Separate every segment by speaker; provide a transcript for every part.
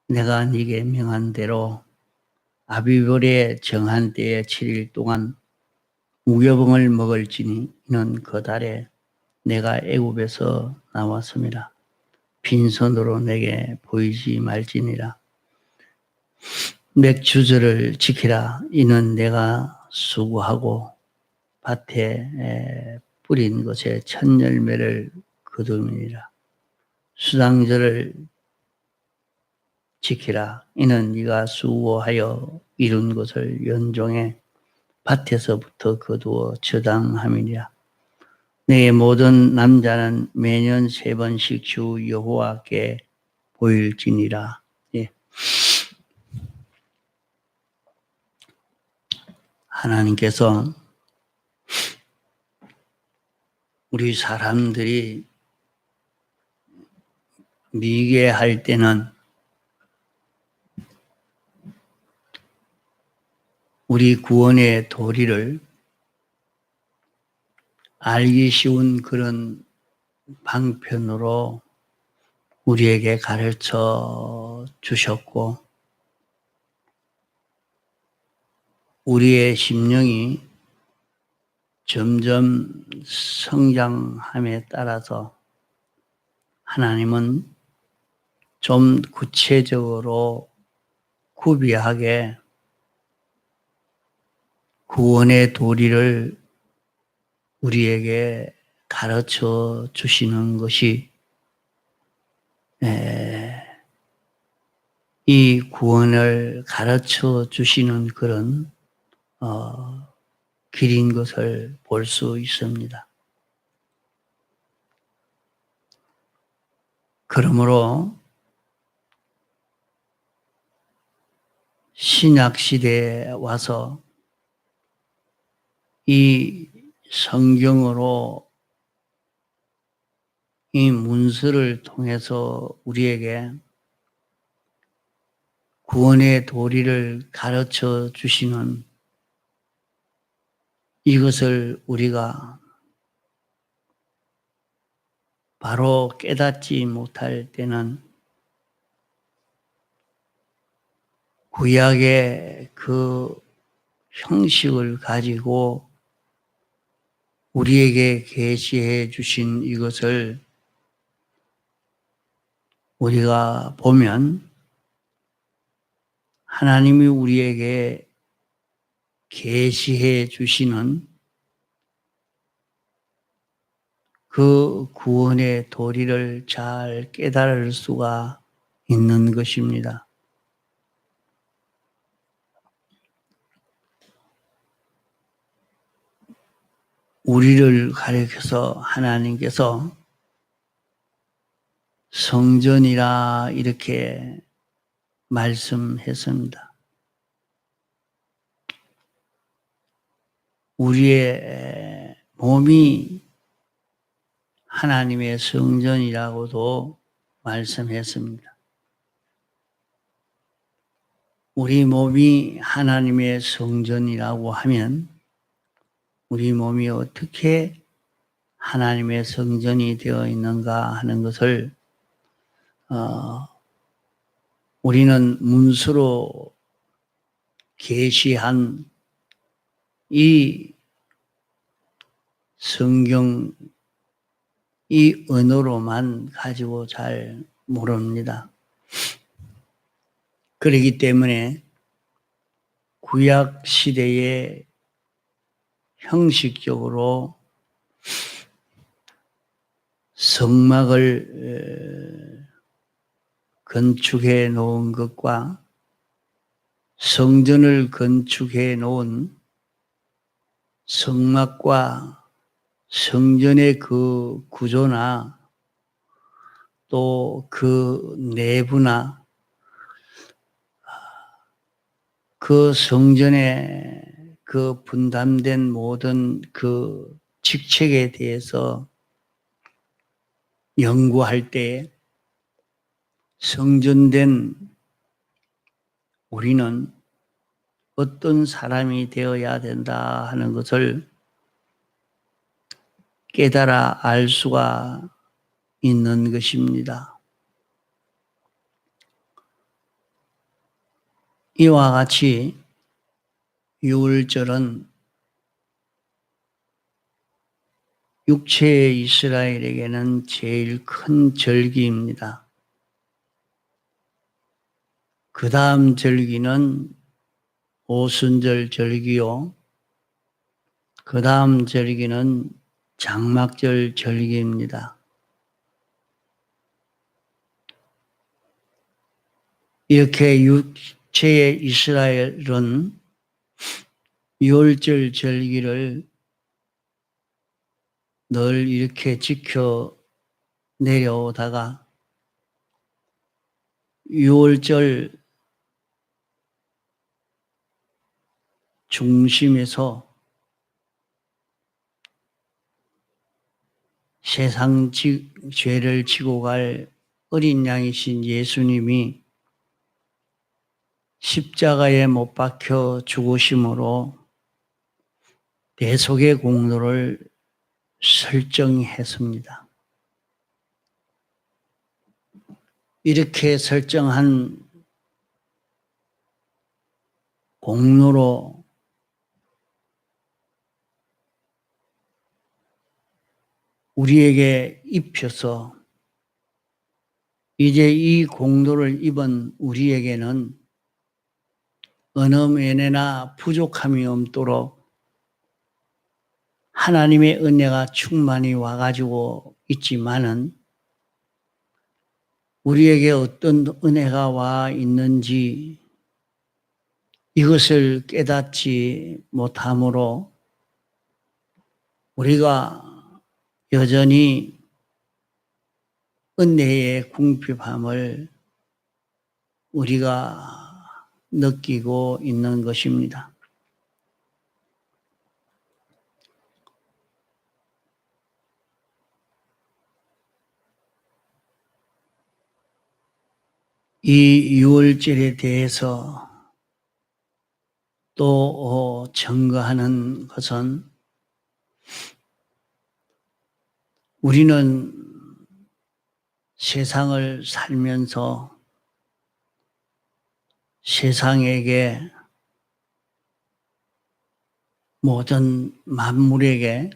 Speaker 1: 내가 네게 명한 대로 아비벌의 정한 때에 7일 동안 무교병을 먹을지니 이는 그 달에 내가 애굽에서 나왔음이라. 빈손으로 내게 보이지 말지니라. 맥주절을 지키라. 이는 내가 수고하고 밭에 뿌린 것에 첫 열매를 거둠이니라. 수당절을 지키라. 이는 네가 수고하여 이룬 것을 연종해 밭에서부터 거두어 저당함이니라. 내 모든 남자는 매년 3번씩 주 여호와께 보일지니라. 예. 하나님께서 우리 사람들이 미개할 때는 우리 구원의 도리를 알기 쉬운 그런 방편으로 우리에게 가르쳐 주셨고, 우리의 심령이 점점 성장함에 따라서 하나님은 좀 구체적으로 구비하게 구원의 도리를 우리에게 가르쳐 주시는 것이 이 구원을 가르쳐 주시는 그런 길인 것을 볼 수 있습니다. 그러므로 신약 시대에 와서 이 성경으로 이 문서를 통해서 우리에게 구원의 도리를 가르쳐 주시는 이것을 우리가 바로 깨닫지 못할 때는 구약의 그 형식을 가지고 우리에게 계시해 주신 이것을 우리가 보면 하나님이 우리에게 계시해 주시는 그 구원의 도리를 잘 깨달을 수가 있는 것입니다. 우리를 가리켜서 하나님께서 성전이라 이렇게 말씀했습니다. 우리의 몸이 하나님의 성전이라고도 말씀했습니다. 우리 몸이 하나님의 성전이라고 하면 우리 몸이 어떻게 하나님의 성전이 되어 있는가 하는 것을 우리는 문서로 계시한 이 성경 이 언어로만 가지고 잘 모릅니다. 그렇기 때문에 구약 시대에 형식적으로 성막을 건축해 놓은 것과 성전을 건축해 놓은 성막과 성전의 그 구조나 또 그 내부나 그 성전의 그 분담된 모든 그 직책에 대해서 연구할 때 성전된 우리는 어떤 사람이 되어야 된다 하는 것을 깨달아 알 수가 있는 것입니다. 이와 같이 유월절은 육체의 이스라엘에게는 제일 큰 절기입니다. 그 다음 절기는 오순절 절기요. 그 다음 절기는 장막절 절기입니다. 이렇게 육체의 이스라엘은 유월절 절기를 늘 이렇게 지켜 내려오다가 유월절 중심에서 세상 죄를 지고 갈 어린 양이신 예수님이 십자가에 못 박혀 죽으심으로 대속의 공로를 설정했습니다. 이렇게 설정한 공로로 우리에게 입혀서 이제 이 공로를 입은 우리에게는 어느 면에나 부족함이 없도록 하나님의 은혜가 충만히 와가지고 있지만은 우리에게 어떤 은혜가 와 있는지 이것을 깨닫지 못함으로 우리가 여전히 은혜의 궁핍함을 우리가 느끼고 있는 것입니다. 이 유월절에 대해서 또 증거하는 것은 우리는 세상을 살면서 세상에게 모든 만물에게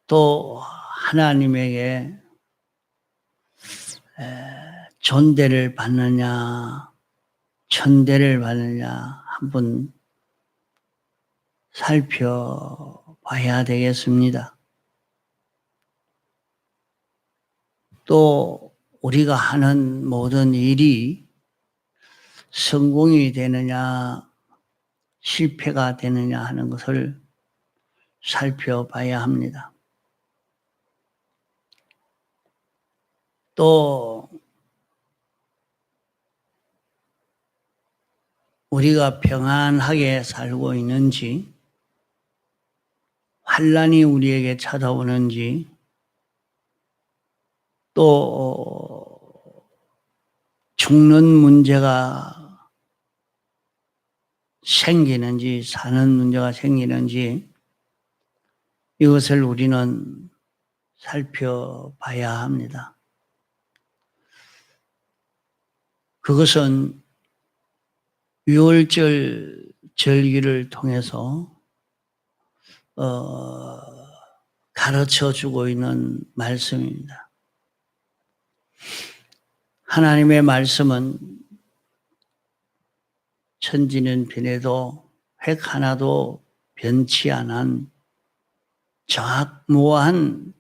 Speaker 1: 또 하나님에게 존대를 받느냐 천대를 받느냐 한번 살펴봐야 되겠습니다. 또 우리가 하는 모든 일이 성공이 되느냐 실패가 되느냐 하는 것을 살펴봐야 합니다. 또 우리가 평안하게 살고 있는지 환난이 우리에게 찾아오는지 또 죽는 문제가 생기는지 사는 문제가 생기는지 이것을 우리는 살펴봐야 합니다. 그것은 유월절 절기를 통해서 가르쳐 주고 있는 말씀입니다. 하나님의 말씀은 천지는 변해도 획 하나도 변치 않은 정확무한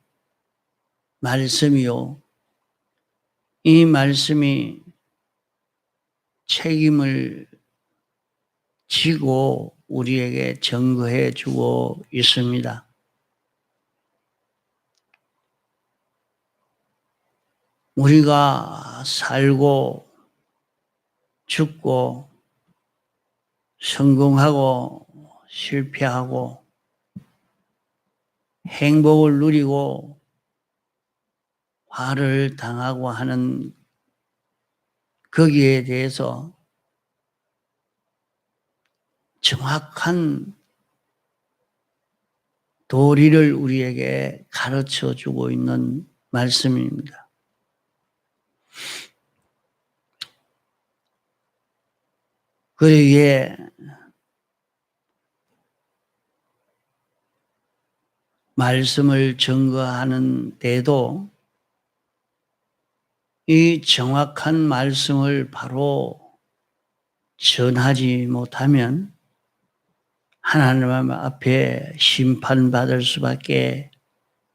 Speaker 1: 말씀이요. 이 말씀이 책임을 지고 우리에게 증거해 주고 있습니다. 우리가 살고 죽고 성공하고 실패하고 행복을 누리고 화를 당하고 하는 거기에 대해서 정확한 도리를 우리에게 가르쳐 주고 있는 말씀입니다. 그러기에 말씀을 증거하는 데도 이 정확한 말씀을 바로 전하지 못하면 하나님 앞에 심판받을 수밖에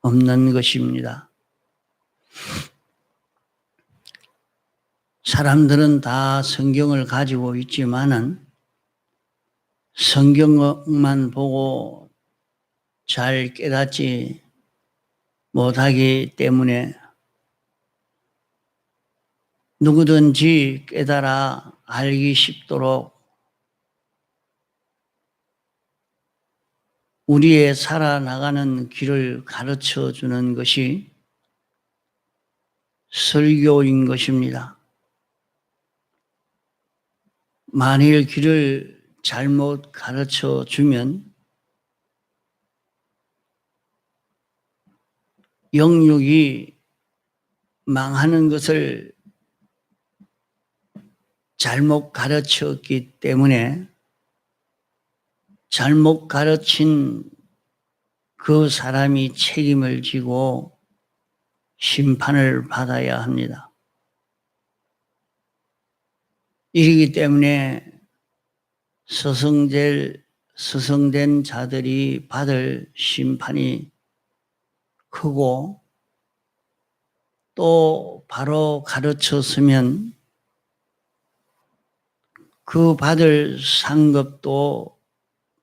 Speaker 1: 없는 것입니다. 사람들은 다 성경을 가지고 있지만은 성경만 보고 잘 깨닫지 못하기 때문에 누구든지 깨달아 알기 쉽도록 우리의 살아나가는 길을 가르쳐 주는 것이 설교인 것입니다. 만일 길을 잘못 가르쳐 주면 영육이 망하는 것을 잘못 가르쳤기 때문에 잘못 가르친 그 사람이 책임을 지고 심판을 받아야 합니다. 이러기 때문에 서성된 자들이 받을 심판이 크고 또 바로 가르쳤으면 그 받을 상급도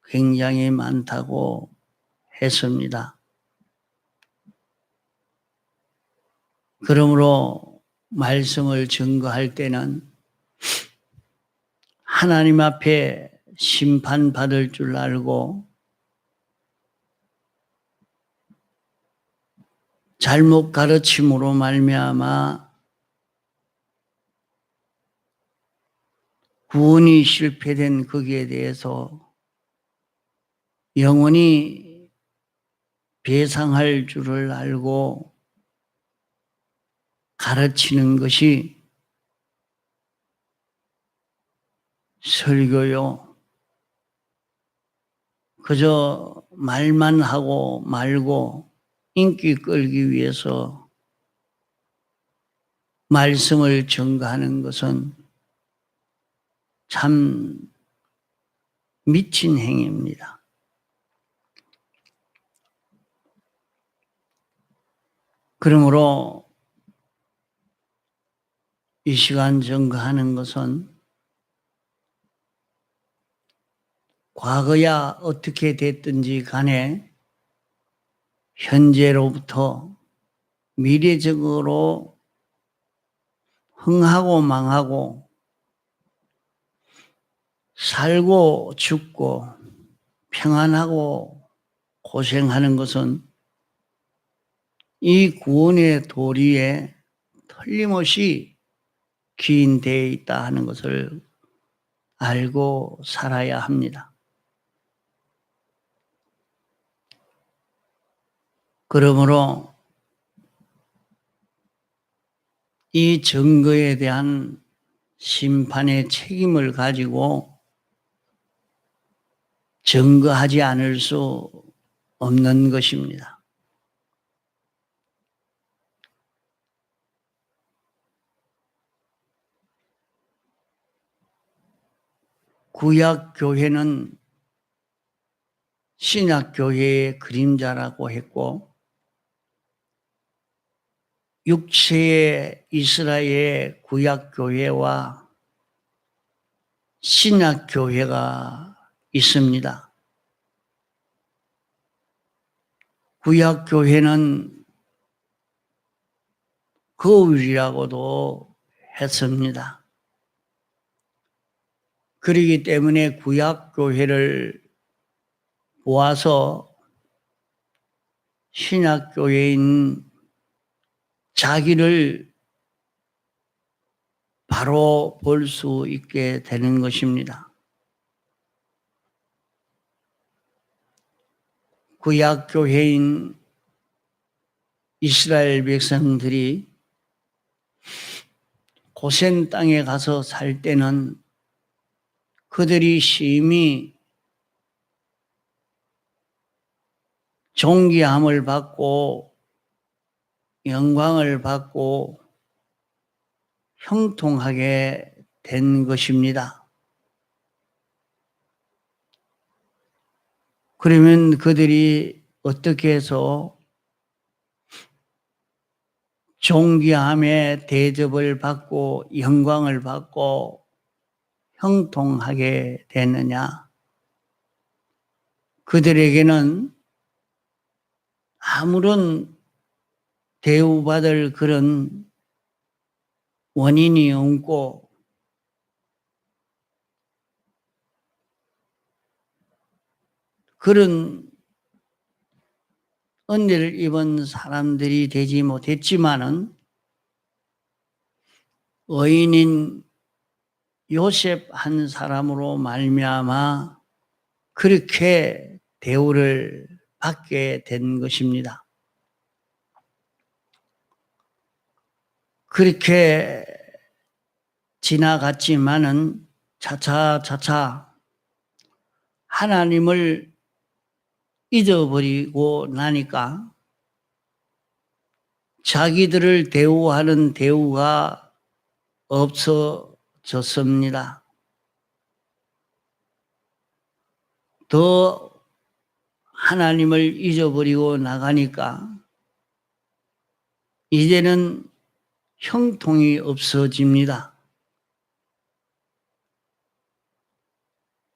Speaker 1: 굉장히 많다고 했습니다. 그러므로 말씀을 증거할 때는 하나님 앞에 심판받을 줄 알고 잘못 가르침으로 말미암아 구원이 실패된 거기에 대해서 영원히 배상할 줄을 알고 가르치는 것이 설교요. 그저 말만 하고 말고 인기 끌기 위해서 말씀을 증거하는 것은 참 미친 행위입니다. 그러므로 이 시간 증거하는 것은 과거야 어떻게 됐든지 간에 현재로부터 미래적으로 흥하고 망하고 살고 죽고 평안하고 고생하는 것은 이 구원의 도리에 틀림없이 기인되어 있다 하는 것을 알고 살아야 합니다. 그러므로 이 증거에 대한 심판의 책임을 가지고 증거하지 않을 수 없는 것입니다. 구약 교회는 신약 교회의 그림자라고 했고 육체의 이스라엘 구약 교회와 신약 교회가 있습니다. 구약 교회는 거울이라고도 했습니다. 그렇기 때문에 구약 교회를 보아서 신약 교회인 자기를 바로 볼 수 있게 되는 것입니다. 구약 교회인 이스라엘 백성들이 고센 땅에 가서 살 때는 그들이 심히 존귀함을 받고 영광을 받고 형통하게 된 것입니다. 그러면 그들이 어떻게 해서 존귀함의 대접을 받고 영광을 받고 형통하게 됐느냐? 그들에게는 아무런 대우받을 그런 원인이 없고 그런 은혜를 입은 사람들이 되지 못했지만은 의인인 요셉 한 사람으로 말미암아 그렇게 대우를 받게 된 것입니다. 그렇게 지나갔지만은 차차차차 하나님을 잊어버리고 나니까 자기들을 대우하는 대우가 없어졌습니다. 더 하나님을 잊어버리고 나가니까 이제는 형통이 없어집니다.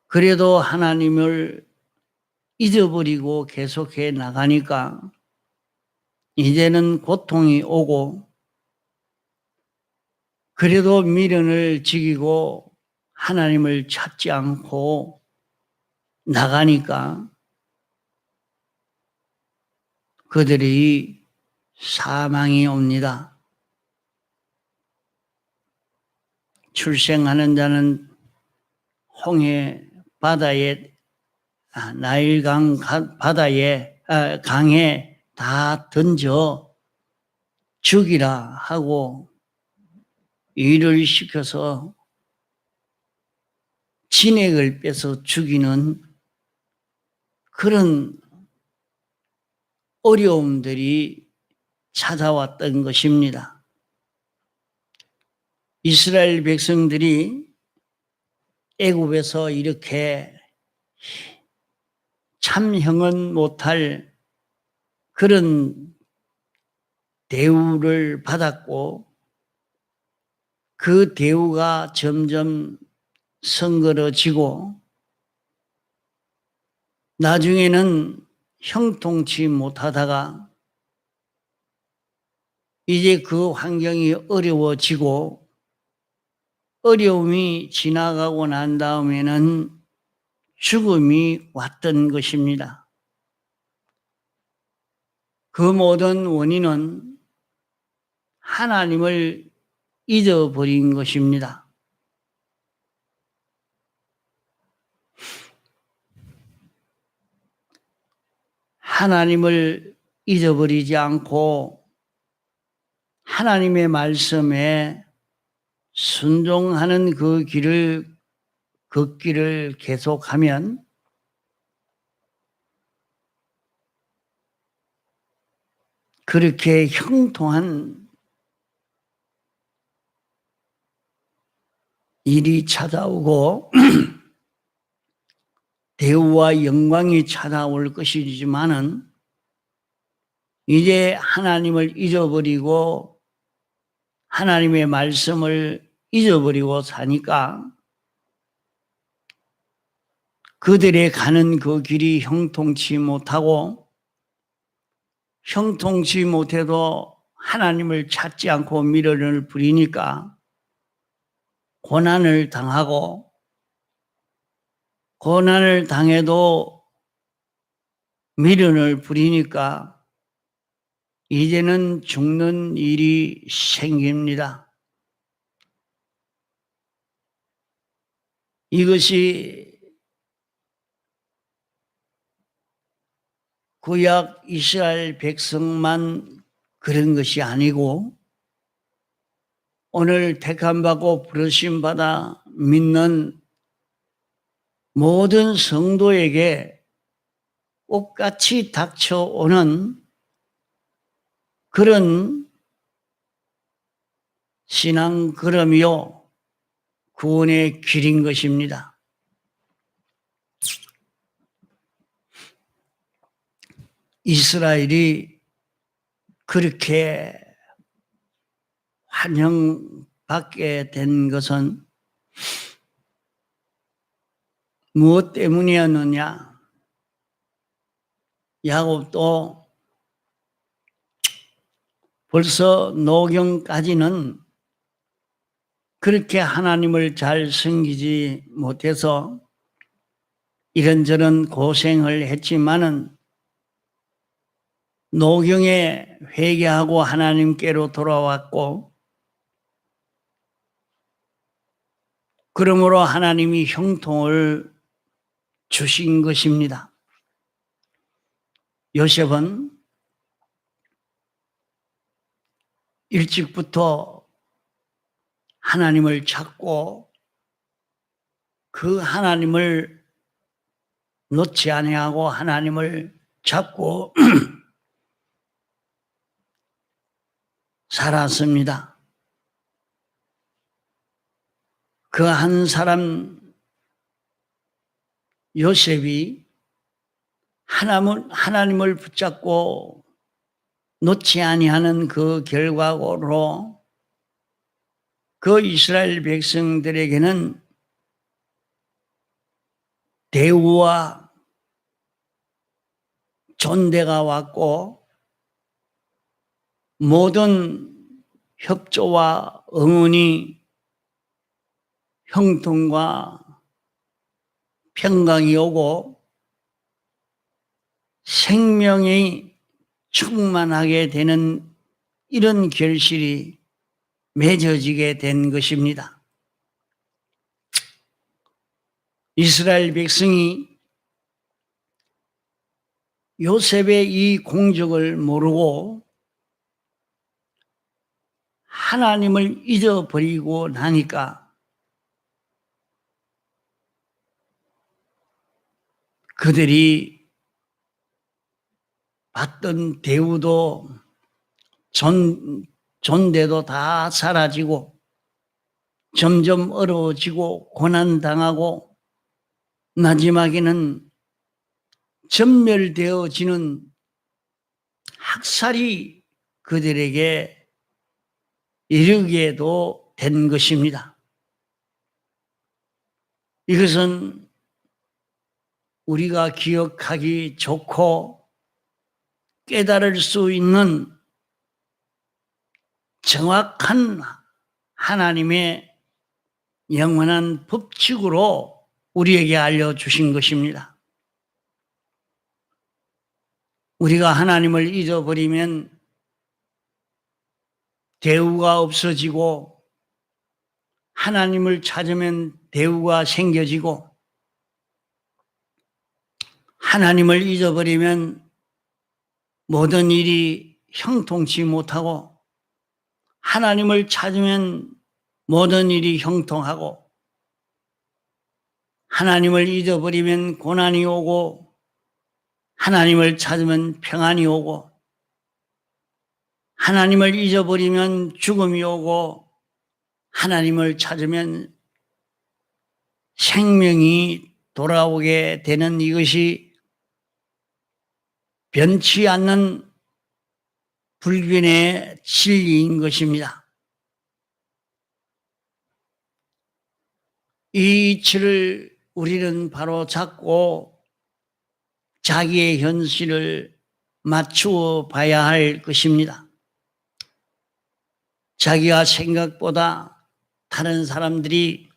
Speaker 1: 그래도 하나님을 잊어버리고 계속해 나가니까 이제는 고통이 오고 그래도 미련을 지키고 하나님을 찾지 않고 나가니까 그들이 사망이 옵니다. 출생하는 자는 홍해 바다에 나일강 바다에 강에 다 던져 죽이라 하고 일을 시켜서 진액을 빼서 죽이는 그런 어려움들이 찾아왔던 것입니다. 이스라엘 백성들이 애굽에서 이렇게 참형은 못할 그런 대우를 받았고 그 대우가 점점 성그러지고 나중에는 형통치 못하다가 이제 그 환경이 어려워지고 어려움이 지나가고 난 다음에는 죽음이 왔던 것입니다. 그 모든 원인은 하나님을 잊어버린 것입니다. 하나님을 잊어버리지 않고 하나님의 말씀에 순종하는 그 길을 걷기를 계속하면 그렇게 형통한 일이 찾아오고 대우와 영광이 찾아올 것이지만은 이제 하나님을 잊어버리고 하나님의 말씀을 잊어버리고 사니까 그들의 가는 그 길이 형통치 못하고 형통치 못해도 하나님을 찾지 않고 미련을 부리니까 고난을 당하고 고난을 당해도 미련을 부리니까 이제는 죽는 일이 생깁니다. 이것이 구약 이스라엘 백성만 그런 것이 아니고 오늘 택함받고 부르심받아 믿는 모든 성도에게 똑같이 닥쳐오는 그런 신앙 걸음이요 구원의 길인 것입니다. 이스라엘이 그렇게 환영받게 된 것은 무엇 때문이었느냐? 야곱도 벌써 노경까지는 그렇게 하나님을 잘 섬기지 못해서 이런저런 고생을 했지만은 노경에 회개하고 하나님께로 돌아왔고, 그러므로 하나님이 형통을 주신 것입니다. 요셉은 일찍부터 하나님을 찾고 그 하나님을 놓지 아니하고 하나님을 찾고 살았습니다. 그 한 사람 요셉이 하나님을 붙잡고 놓지 아니하는 그 결과로 그 이스라엘 백성들에게는 대우와 존대가 왔고 모든 협조와 응원이 형통과 평강이 오고 생명이 충만하게 되는 이런 결실이 맺어지게 된 것입니다. 이스라엘 백성이 요셉의 이 공적을 모르고 하나님을 잊어버리고 나니까 그들이 받던 대우도 존대도 다 사라지고 점점 어려워지고 고난당하고 마지막에는 전멸되어지는 학살이 그들에게 이르게도 된 것입니다. 이것은 우리가 기억하기 좋고 깨달을 수 있는 정확한 하나님의 영원한 법칙으로 우리에게 알려주신 것입니다. 우리가 하나님을 잊어버리면 대우가 없어지고 하나님을 찾으면 대우가 생겨지고 하나님을 잊어버리면 모든 일이 형통치 못하고 하나님을 찾으면 모든 일이 형통하고 하나님을 잊어버리면 고난이 오고 하나님을 찾으면 평안이 오고 하나님을 잊어버리면 죽음이 오고 하나님을 찾으면 생명이 돌아오게 되는 이것이 변치 않는 불변의 진리인 것입니다. 이 이치를 우리는 바로 잡고 자기의 현실을 맞추어 봐야 할 것입니다. 자기가 생각보다 다른 사람들이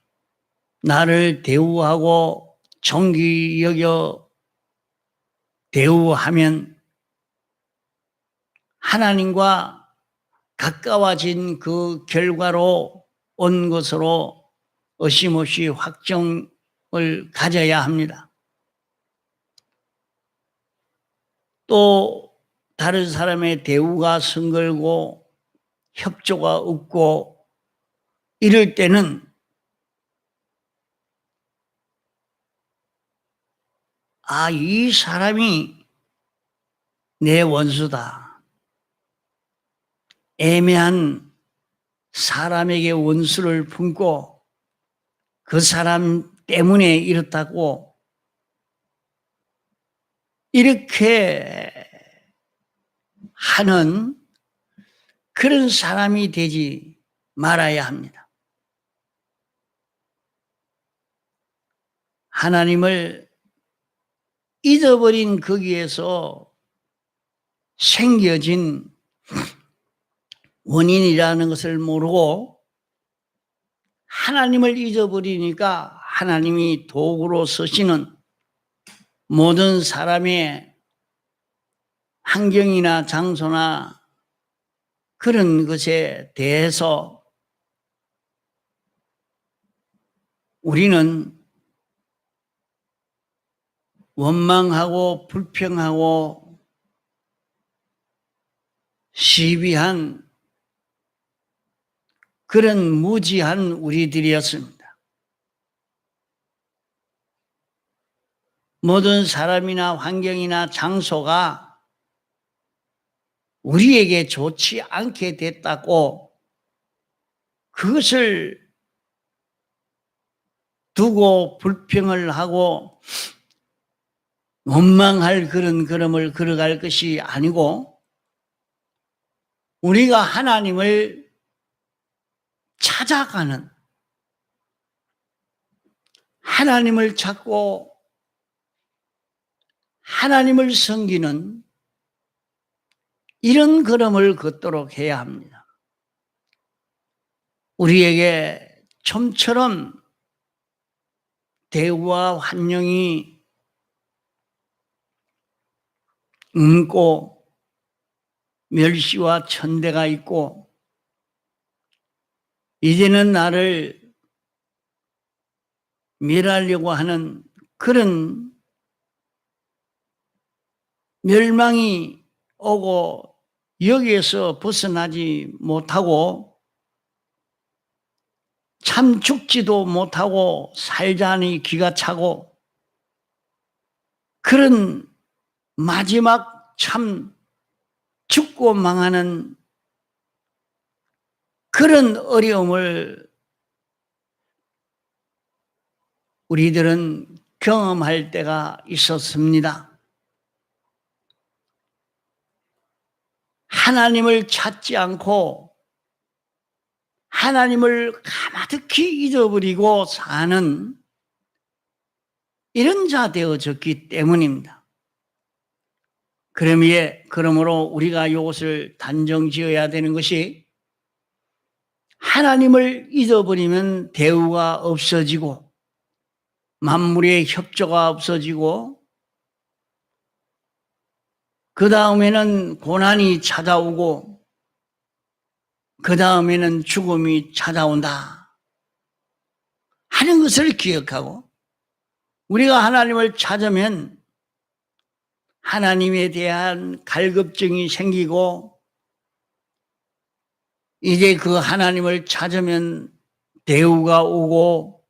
Speaker 1: 나를 대우하고 존귀 여겨 대우하면 하나님과 가까워진 그 결과로 온 것으로 어심없이 확정을 가져야 합니다. 또 다른 사람의 대우가 성글고 협조가 없고 이럴 때는 아, 이 사람이 내 원수다. 애매한 사람에게 원수를 품고 그 사람 때문에 이렇다고 이렇게 하는 그런 사람이 되지 말아야 합니다. 하나님을 잊어버린 거기에서 생겨진 원인이라는 것을 모르고 하나님을 잊어버리니까 하나님이 도구로 쓰시는 모든 사람의 환경이나 장소나 그런 것에 대해서 우리는 원망하고 불평하고 시비한 그런 무지한 우리들이었습니다. 모든 사람이나 환경이나 장소가 우리에게 좋지 않게 됐다고 그것을 두고 불평을 하고 원망할 그런 걸음을 걸어갈 것이 아니고 우리가 하나님을 찾아가는, 하나님을 찾고 하나님을 섬기는 이런 걸음을 걷도록 해야 합니다. 우리에게 좀처럼 대우와 환영이 있고 멸시와 천대가 있고 이제는 나를 멸하려고 하는 그런 멸망이 오고 여기에서 벗어나지 못하고 참 죽지도 못하고 살자니 기가 차고 그런 마지막 참 죽고 망하는 그런 어려움을 우리들은 경험할 때가 있었습니다. 하나님을 찾지 않고 하나님을 가마득히 잊어버리고 사는 이런 자 되어졌기 때문입니다. 그러므로 우리가 이것을 단정 지어야 되는 것이 하나님을 잊어버리면 대우가 없어지고 만물의 협조가 없어지고 그 다음에는 고난이 찾아오고 그 다음에는 죽음이 찾아온다 하는 것을 기억하고 우리가 하나님을 찾으면 하나님에 대한 갈급증이 생기고 이제 그 하나님을 찾으면 대우가 오고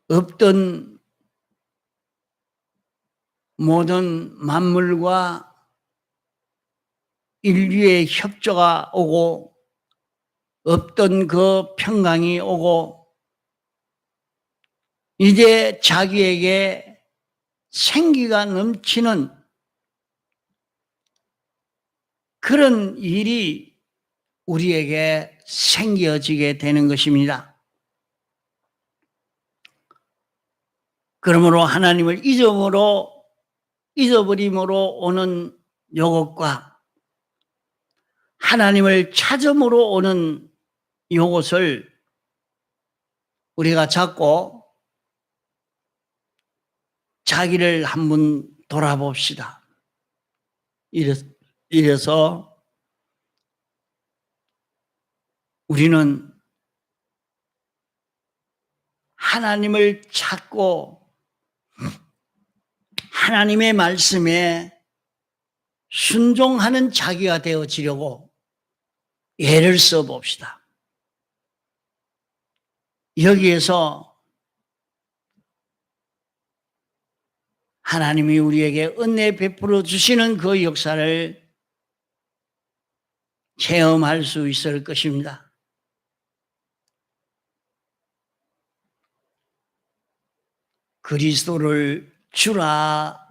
Speaker 1: 없던 모든 만물과 인류의 협조가 오고 없던 그 평강이 오고 이제 자기에게 생기가 넘치는 그런 일이 우리에게 생겨지게 되는 것입니다. 그러므로 하나님을 잊어버림으로 오는 요것과 하나님을 찾음으로 오는 요것을 우리가 잡고 자기를 한번 돌아봅시다. 이래서 우리는 하나님을 찾고 하나님의 말씀에 순종하는 자기가 되어지려고 애를 써봅시다. 여기에서 하나님이 우리에게 은혜 베풀어 주시는 그 역사를 체험할 수 있을 것입니다. 그리스도를 주라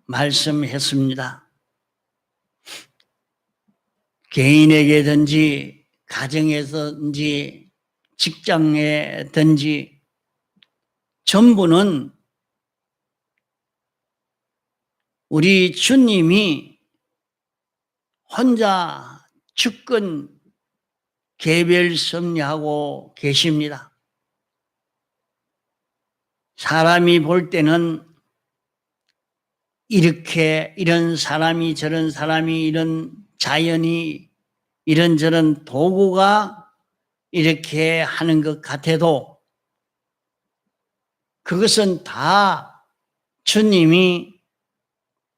Speaker 1: 말씀했습니다. 개인에게든지 가정에서든지 직장에든지 전부는 우리 주님이 혼자 주권 개별 섭리하고 계십니다. 사람이 볼 때는 이런 사람이 저런 사람이 이런 자연이 이런저런 도구가 이렇게 하는 것 같아도 그것은 다 주님이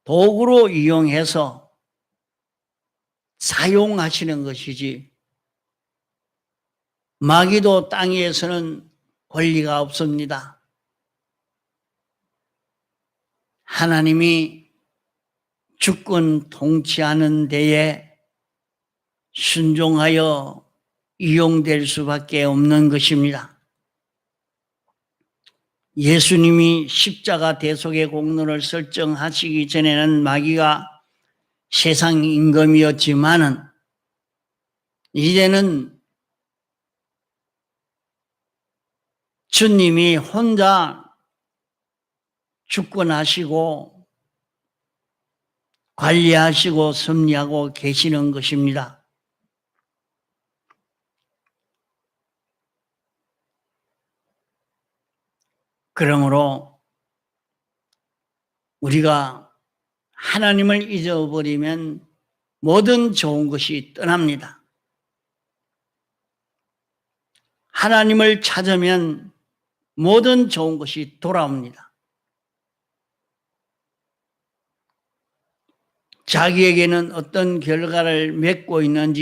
Speaker 1: 도구로 이용해서 사용하시는 것이지 마귀도 땅에서는 권리가 없습니다. 하나님이 주권 통치하는 데에 순종하여 이용될 수밖에 없는 것입니다. 예수님이 십자가 대속의 공로를 설정하시기 전에는 마귀가 세상 임금이었지만은 이제는 주님이 혼자 주권하시고 관리하시고 섭리하고 계시는 것입니다. 그러므로 우리가 하나님을 잊어버리면 모든 좋은 것이 떠납니다. 하나님을 찾으면 모든 좋은 것이 돌아옵니다. 자기에게는 어떤 결과를 맺고 있는지